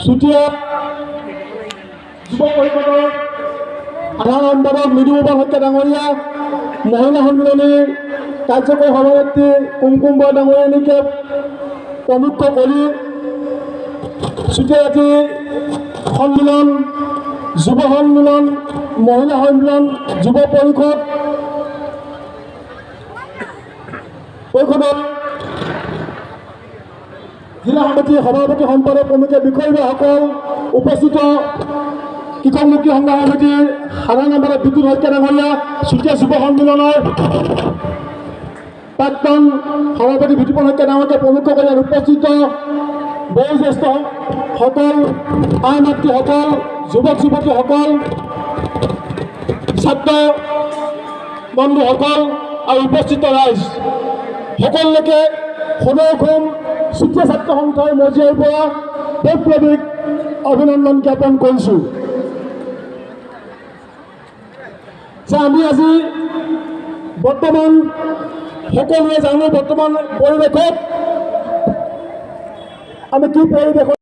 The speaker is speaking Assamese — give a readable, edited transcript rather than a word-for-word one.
চুতীয়া যুৱ পৰিষদৰ সাধাৰণ সম্পাদক মৃদুপৱন শইকীয়া ডাঙৰীয়া, মহিলা সন্মিলনীৰ কাৰ্যকৰী সভানেত্ৰী কুমকুম বৰা ডাঙৰীয়ানীকে প্ৰমুখ কৰি চুতীয়া জাতি সন্মিলন, যুৱ সন্মিলন, মহিলা সন্মিলন, যুৱ পৰিষদৰ জিলা সমিতিৰ সভাপতি সম্পাদক প্ৰমুখ্যে বিষয়ববীয়াসকল, উপস্থিত কৃষক মুক্তি সংগ্ৰাম সমিতিৰ সাধাৰণ সম্পাদক বিদ্যুৎ শইকীয়া ডাঙৰীয়া, চুতীয়া যুৱ সন্মিলনৰ প্ৰাক্তন সভাপতি বিদ্যুৎ শইকীয়া ডাঙৰীয়াকে প্ৰমুখ কৰি উপস্থিত বয়োজ্যেষ্ঠসকল, আই মাতৃসকল, যুৱক যুৱতীসকল, ছাত্ৰ বন্ধুসকল আৰু উপস্থিত ৰাইজ সকলোকে সদৌখম চুতীয়া ছাত্ৰ সন্থাৰ মজিয়াৰ পৰা বৈপ্লৱিক অভিনন্দন জ্ঞাপন কৰিছোঁ। যে আমি আজি বৰ্তমান সকলোৱে জানো বৰ্তমান পৰিৱেশত আমি কি পৰিৱেশত